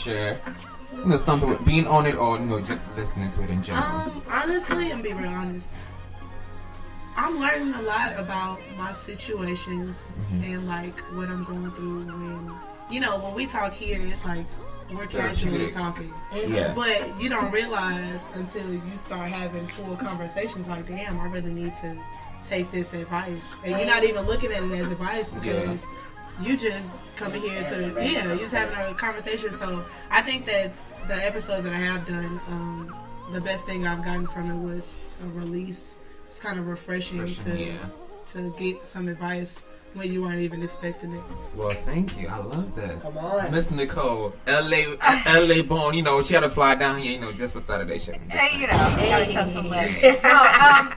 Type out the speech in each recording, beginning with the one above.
share? Something with being on it, or just listening to it in general. Honestly, I'm being real honest. I'm learning a lot about my situations and like what I'm going through. When we talk here, it's like we're casually talking. Yeah. But you don't realize until you start having full conversations. Like, damn, I really need to take this advice, and you're not even looking at it as advice because you just coming here to you're just having a conversation. So I think that the episodes that I have done, the best thing I've gotten from it was a release. It's kind of refreshing to get some advice when you weren't even expecting it. Well, thank you. I love that. Come on. Miss Nychole, LA born, she had to fly down here, just for Saturday show. Gotta show some love. I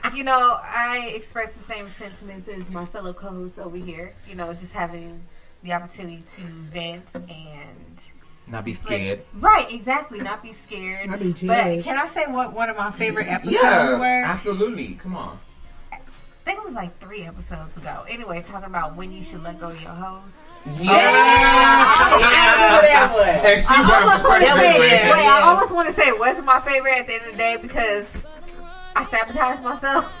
express the same sentiments as my fellow co-hosts over here. Just having the opportunity to vent and not be scared. Right, exactly. Not be scared. Not be but can I say what one of my favorite episodes were? Absolutely. Come on. I think it was like 3 episodes ago. Anyway, talking about when you should let go of your hoes. Yeah. And she I almost want to say it wasn't my favorite at the end of the day because I sabotaged myself.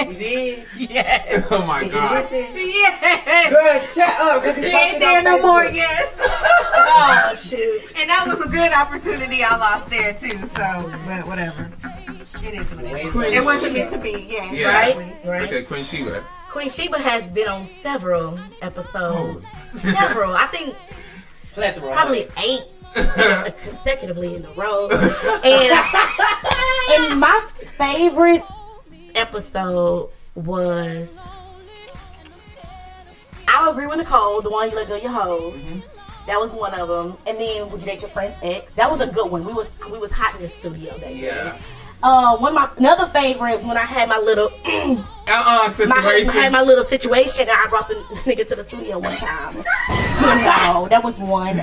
You did? Yes. Oh my God. Yes. Girl, shut up. You ain't there no more, yes. Oh, shoot. And that was a good opportunity I lost there, too. So, but whatever. It is what it is. It wasn't meant to be, right? Right. Okay, Queen Sheba. Queen Sheba has been on several episodes. Several. I think probably 8 consecutively in a row. And my favorite episode was, I'll agree with Nychole, the one you let go your hoes. Mm-hmm. That was one of them. And then Would You Date Your Friend's Ex? That was a good one. We was hot in the studio that year. Another favorite was when I had my little situation. I had my little situation and I brought the nigga to the studio one time. That was one.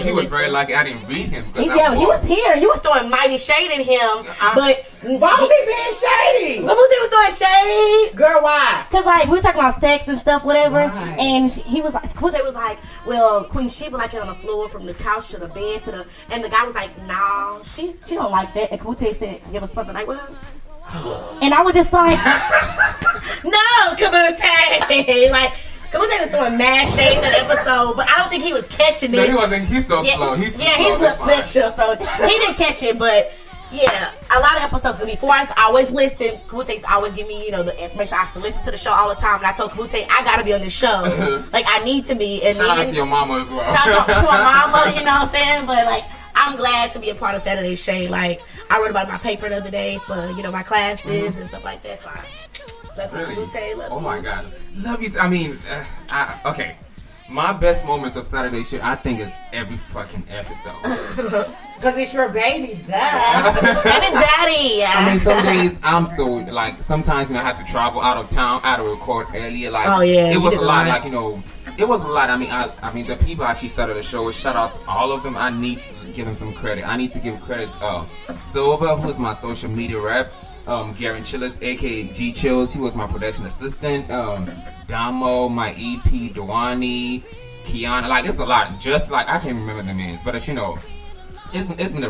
He was very lucky. I didn't read him. He was here. You was throwing mighty shade at him. But why was he being shady? What was he throwing shade? Girl, why? Because we was talking about sex and stuff, whatever. Right. And he was like, Kumute was like, well, Queen Sheba like it on the floor from the couch to the bed and the guy was like, nah, she don't like that. And Kumute said, you ever spent the night with her? And I was just like, no, Kumute. Like, Kumute was throwing mad shade in that episode, but I don't think he was catching it. No, he wasn't. He's so slow. He's too slow. He's special, so he didn't catch it. But yeah, a lot of episodes. Before I always listen, Kamute's always give me, the information. I used to listen to the show all the time, and I told Kamute I gotta be on this show. Like I need to be. And shout out to your mama as well. Shout out to my mama. You know what I'm saying? But like, I'm glad to be a part of Saturday Shade. Like I wrote about it in my paper the other day for my classes and stuff like that. So really? Oh my God, love you. Okay. My best moments of Saturday shit, I think, is every fucking episode. Because it's your baby daddy. Baby daddy. I mean, some days I'm so, like, sometimes I have to travel out of town, out of record earlier. Like, it was a lot. Like, it was a lot. I mean, the people actually started the show. Shout out to all of them. I need to give them some credit. I need to give credit to Silva, who's my social media rep. Garen Chillis, aka G Chills, he was my production assistant. Damo, my EP, Dewani, Kiana, like it's a lot. Just like I can't remember the names, but it's been a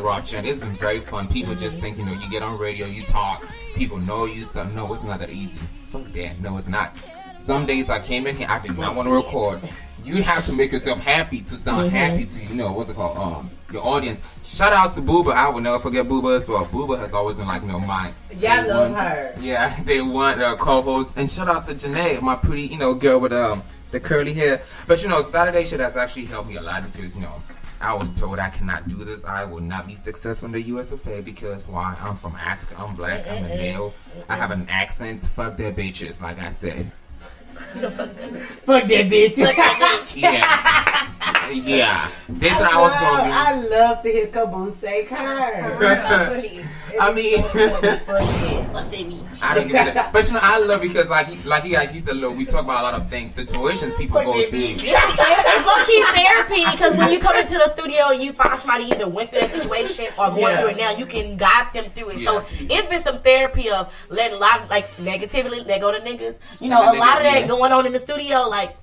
rough journey. It's been very fun. People just think you get on radio, you talk, people know you stuff. No, it's not that easy. Fuck that. No, it's not. Some days I came in here, I did not want to record. You have to make yourself happy to sound happy to what's it called? Your audience. Shout out to Booba. I will never forget Booba as well. Booba has always been like my love her. Yeah, they want co-host. And shout out to Janae, my pretty girl with the curly hair. But Saturday shit has actually helped me a lot because I was told I cannot do this. I will not be successful in the USFA because why? I'm from Africa. I'm black. I'm a male. I have an accent. Fuck that bitches, like I said. Fuck that bitch. Yeah. That's what I was going to do. I love to hear Kaboo take her. I mean, I don't give it. But I love because like you guys used to look. We talk about a lot of things, situations people go through. It's low-key therapy because when you come into the studio, you find somebody either went through that situation or going through it now. You can guide them through it. So it's been some therapy of letting a lot of negativity let go to niggas. A lot of that going on in the studio, like.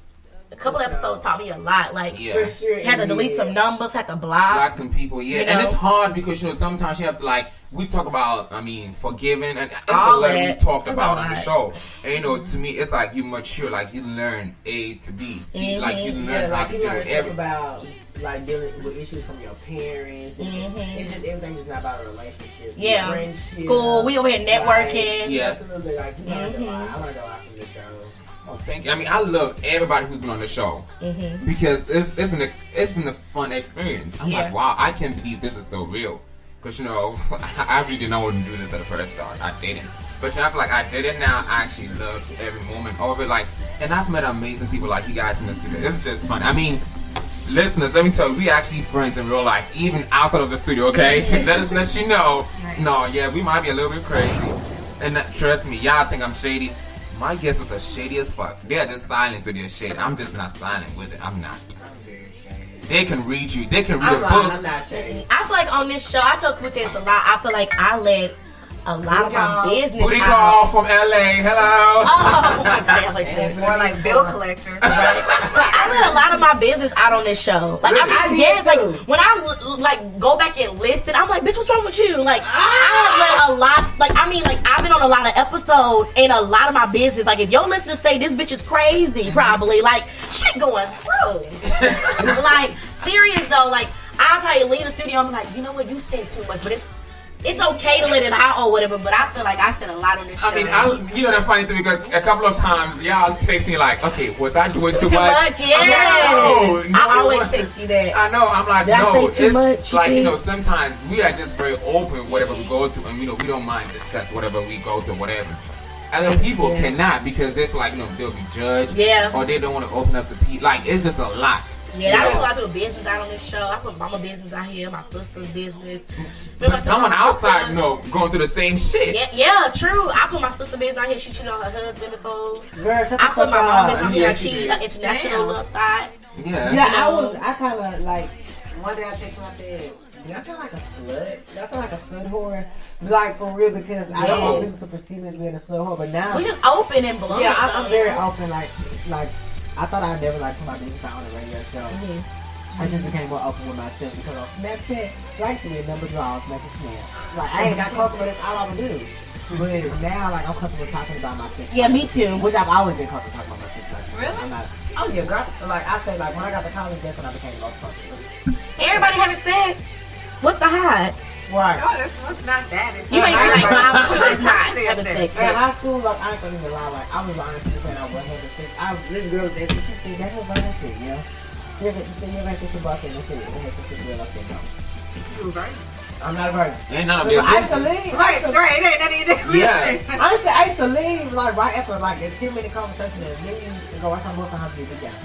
a couple episodes taught me a lot. Like, for sure, had to delete some numbers, had to block some people. Yeah, you and know? it's hard because sometimes you have to like we talk about. I mean, forgiving and it's All a lot that. we talked about That's on the show. And to me, it's like you mature, like you learn A to B, C, like you learn how to you do learn it. stuff about like dealing with issues from your parents. And it's just everything just not about a relationship. Yeah. Friendship, School, we over here networking. Like, absolutely. Like you learn a lot. I learned a lot from this show. Oh, thank you. I mean, I love everybody who's been on the show because it's been a fun experience. I'm like, wow, I can't believe this is so real. Because I really didn't know to do this at the first start. I didn't, but I feel like I did it now. I actually love every moment of it. Like, and I've met amazing people like you guys in the studio. It's just fun. I mean, listeners, let me tell you, we actually friends in real life, even outside of the studio. Okay, let you know. No, yeah, we might be a little bit crazy, and trust me, y'all think I'm shady. My guest was as shady as fuck. They are just silent with their shade. I'm just not silent with it. I'm not. They can read you. They can read a book. I'm not shady. I feel like on this show, I tell Quintes a lot. I feel like I let a lot of my business Booty out. call from LA. Hello. Oh, my It's more like bill collector. Right? I let a lot of my business out on this show. Like, Really? like when I like go back and listen, I'm like, bitch, what's wrong with you? Like, I have let a lot. Like, I mean, like I've been on a lot of episodes, and a lot of my business. Like, if your listeners say this bitch is crazy, probably like shit going through. Like, serious though. Like, I'll probably leave the studio. I'm like, you know what? You said too much, but it's okay to let it out or whatever, but I feel like I said a lot on this show. I mean, that's funny thing because a couple of times y'all text me like, okay, was I doing too much? Yeah. Like, no, I always text you that. I know. I'm like, Did no. I say too much, Like, sometimes we are just very open whatever we go through, and we don't mind discuss whatever we go through, whatever. Other people cannot because they feel like they'll be judged, or they don't want to open up to people. Like, it's just a lot. Yeah, I do a lot of business out on this show. I put mama business out here, my sister's business. But someone outside, going through the same shit. Yeah, true. I put my sister business out here. She cheated on her husband before. Girl, I put my mom business out here. she She did. international little thought. Yeah. I kind of like, one day I texted him, I said, that sound like a slut. That sound like a slut whore. Like, for real, because I don't want people to perceive me as being a slut whore, but now. We just open and blunt. Yeah, I'm very open, like, I thought I'd never put my business out on a radio show. I just became more open with myself because on Snapchat, likes to be a number draws, make a snap. Like, I ain't got comfortable, that's all I would do. But now, like, I'm comfortable talking about my sex. Yeah, me too. Which I've always been comfortable talking about my sex. Like, Really? I'm not. Oh yeah, girl. Like I said, like when I got to college, that's when I became most comfortable. Everybody having sex. What's the hide? Right. No, it's not that. It's You not ain't see like that. 5 or 2 is not having sex. In high school, like I ain't gonna even lie, like I was honest with saying I wasn't having sex. This girl was asking, she said, "That's what that shit, yeah." You said you ever had sex with boss and that shit, and had sex with girl. I said no. You was right. I'm not a virgin. Ain't none of your I used to business. leave. Right, it ain't none of your Yeah. Honestly, I used to leave like right after like a 10-minute conversation and leave and go watch my boyfriend house get together.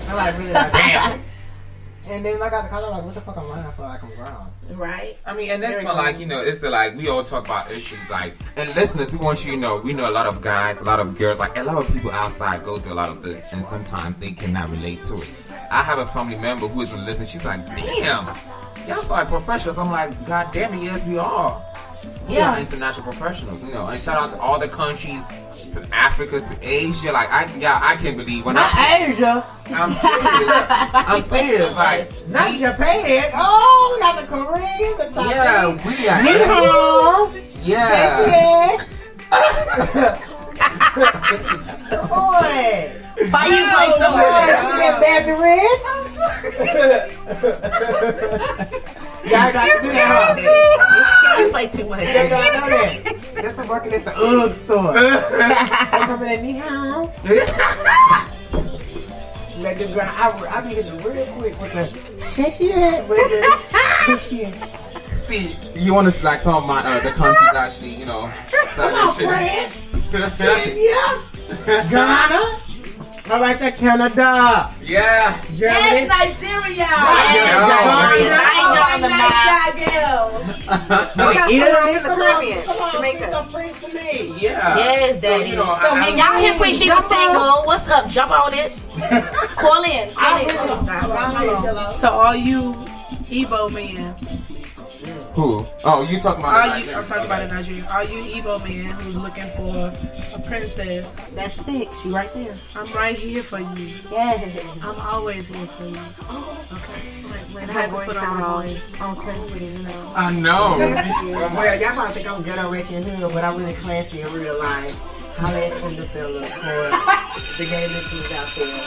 I'm like really like Damn. And then when I got the college, I'm like, what the fuck I'm lying for? Like I'm grown. Right. I mean, and that's for like, it's the like, we all talk about issues like, and listeners, we want you to know, we know a lot of guys, a lot of girls, like a lot of people outside go through a lot of this, and sometimes they cannot relate to it. I have a family member who isn't listening, she's like, damn, y'all like professionals. I'm like, god damn it, yes we are. We are international professionals, and shout out to all the countries, to Africa, to Asia. Like I can't believe when Asia. I'm serious. I'm serious. Like not Japan. Oh, not the Korean, the Chinese. Yeah, we are. Nychole. Yeah. Boy. Why you play so much? Y'all got to do that. You play too much. Y'all got to know that. That's for working at the UGG store. They come in at Nychole. Like this girl, I be hitting real quick with the See, you want to like some of my the countries actually, Come on, France. Kenya. Ghana. All right, to Canada. Yeah. Germany. That's Nigeria. I ain't We got some from the Caribbean. Jamaica. Some friends to me. Yeah. Yes, So, daddy. I Y'all hear Queen she was single. What's up? Jump on it. Call in. I'm So all you Igbo men, Who? Oh, you talking about? I'm talking about in Nigeria. Are you Igbo man who's looking for a princess? That's thick. She right there. I'm right here for you. Yeah. I'm always here for you. Okay. When I her had to voice put got on my all voice. sensitive, you know. I know. Well, y'all probably think I'm ghetto rich and hood, but I'm really classy in real life. Holla at Cinderella for the gay listeners out there.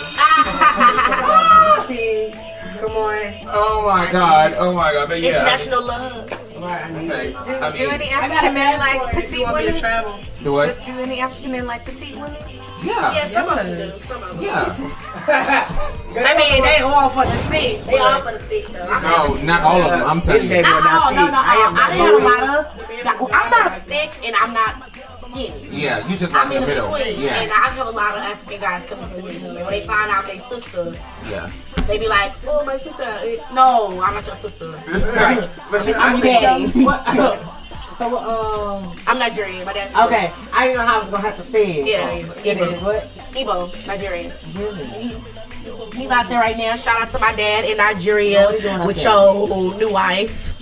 See, come on. Oh my god. But yeah. International love. Right, I need Okay. it. Do any African men like petite Want me to women? travel? Do what? Do any African men like petite women? Yeah. Yeah, some of them do. Yes. Some of them. Yeah. I mean, they all for the thick. They all for the thick though. No, not all of them. I'm telling you. No. I didn't have a lot of. I'm not thick and I'm not skinny. Yeah, you just I'm like in in the middle. between, and Yeah. I have a lot of African guys coming to me. And when they find out they sister, Yeah. they be like, "Oh, my sister." No, I'm not your sister. Right. But you know, I'm I your think daddy. So, I'm Nigerian. My dad's okay, I didn't know how I was gonna have to say it. Yeah, It is what? Igbo, Nigerian. Really? He's out there right now. Shout out to my dad in Nigeria What are you doing out with there? your new wife.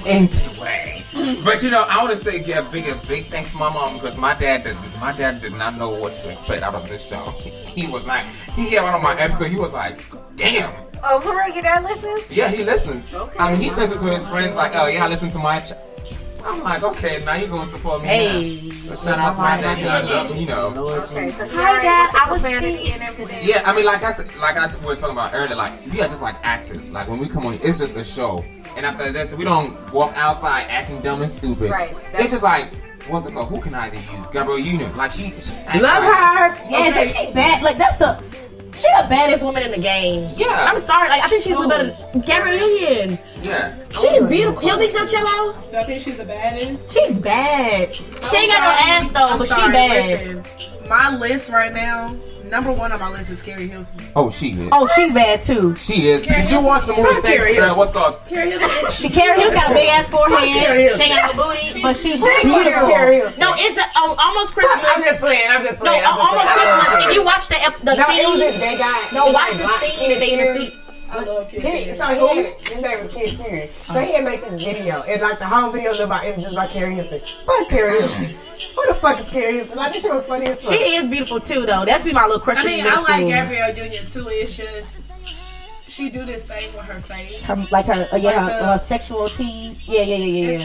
Anyway. But you know, I want to say a big thanks to my mom because my dad did not know what to expect out of this show. He was like, he came out on my episode. He was like, damn. Oh, for real? Your dad listens? Yeah, he listens. Okay. I mean, he says it to his friends like, oh yeah, I listen to my. I'm like, okay, now you gonna support me. Hey. Now. So shout out to my dad. You know, I love him. You know. Okay, so Hi, Dad. I was profanity thinking- and everything. Yeah, I mean, like we were talking about earlier, like we are just like actors. Like when we come on, it's just a show, and after that, we don't walk outside acting dumb and stupid. Right. It's just like, what's it called? Who can I even use? Gabrielle Union. Like she Love her. Yeah, so she bad. Like she the baddest woman in the game. Yeah. I'm sorry. Like I think she's a little better than Gabrielle Union. Yeah. She's beautiful. You don't think so, Chello? Do I think she's the baddest? She's bad. She ain't got no ass though, I'm but sorry, she bad. Listen, my list right now, number one on my list is Carrie Hilson. Oh, she is. Oh, she bad too. She is. Carrie Did you watch the movie? Carrie Hilson. What's called? Carrie Hilson. She Carrie Hills got a big ass forehead. Carrie Hilson. She ain't got no booty, but she Carrie beautiful. Hilson. No, it's almost Christmas. I'm just playing. No, almost Christmas. If you watch the No, it was scene, this gay guy. no, watch the scene that they in the street. I love Carrie. So he had, his name was Kid Fury. So he had made this video, and like the whole video was about images by Carrie Hilson. Fuck Carrie Hilson. Who the fuck is Carrie Hilson? Like this shit was funny as fuck. She is beautiful too, though. That's be my little crush. I in mean, middle I like school. Gabrielle Union too. It's just she do this thing with her face. Her sexual tease. Yeah. It's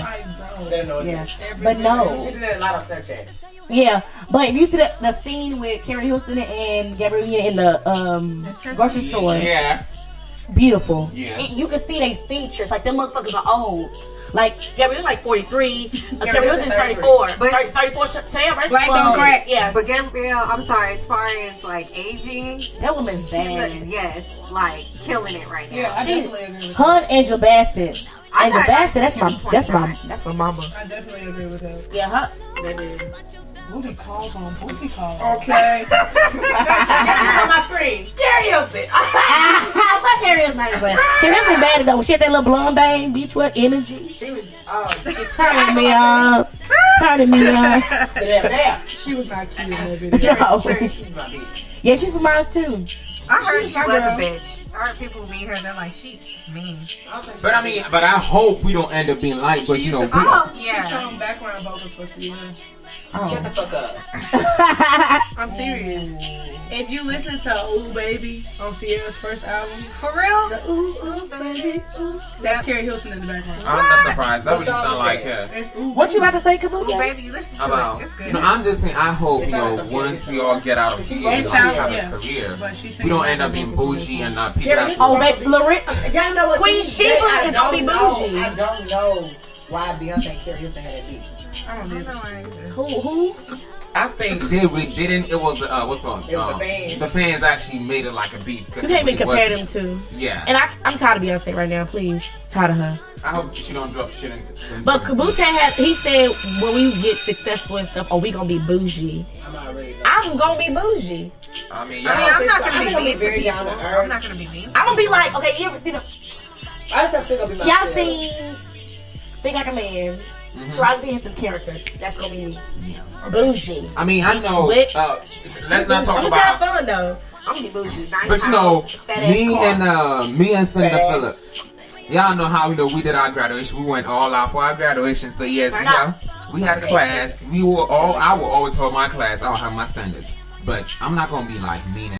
like, bro. Yeah. But no. She did that a lot of Snapchat. Yeah, but if you see the scene with Carrie Hilson and Gabrielle Union in the grocery store, Yeah. beautiful. Yeah. You can see they features. Like, them motherfuckers are old. Like, Gabrielle like 43. Carrie Hilson is 34. But 34 today, right? Black don't crack. Yeah. But Gabrielle, I'm sorry, as far as like aging, That woman's she's bad. yes, like killing it right now. Yeah, I She- definitely agree with Her that. and Angela Bassett. I Angela thought Bassett, she was 25. that's my mama. I definitely agree with that. Yeah, her. Baby. Booty calls on booty calls. Okay. On my screen. Carrie Hilson. What Carrie Hilson name is that? Carrie Hilson bad though. She had that little blonde bang, bitch, what energy. She was. Turning me up. Turning me up. She was not cute in that video. No. She's my bitch. Yeah, she's from mine too. I heard she my was girl. a bitch. I heard people meet her, they're like, she mean. But I mean, but I hope we don't end up being like, but you know, She used to we, Oh, She yeah. sung background vocals for Sierra. Shut the fuck up. I'm serious. If you listen to Ooh Baby on Sierra's first album, For real? the Ooh Baby, ooh, that's Carrie Hilson in the background. I'm not surprised. That really sound like her. It's Ooh What you Baby. about to say, Ooh, Kabuki? baby, you listen to About, it. It's good. you know, I'm just saying. I hope It you sounds know like once it. we all get out of here, It sounds- have yeah. a career, But she we don't singing end up being vocals in bougie this and song. people. Carrie Have, Oh, baby, Loretta. Y'all know what Queen she Sheba said? is gonna be bougie. I don't know why Beyonce and Carrie Hilson had that beef. I don't know. Who? I think they really didn't. It was what's going? It was the fans. The fans actually made it like a beef. You can't even compare them to. Yeah. And I'm tired of Beyonce right now, please. Tired of her. I hope she don't drop shit in. But Kabute he said when we get successful and stuff, we gonna be bougie. I'm already. I'm gonna be bougie. I mean, I mean, y'all. I'm not I gonna think be I'm mean to very people. down to earth. I'm not gonna be mean. I'm gonna be like, okay, you ever see the I just have to gonna be y'all myself. seen Think Like a Man? Mm-hmm. Taraji P. Henson's character. That's gonna be me. Bougie. I mean, I know. Wit. Let's not talk I'm gonna have about. fun though. I'm gonna be bougie. Nice But you know, house, fat ass car. me and Cinderella. y'all know how we did our graduation. We went all out for our graduation. So yes, we had a class. I will always hold my class. I'll have my standards, but I'm not gonna be like mean.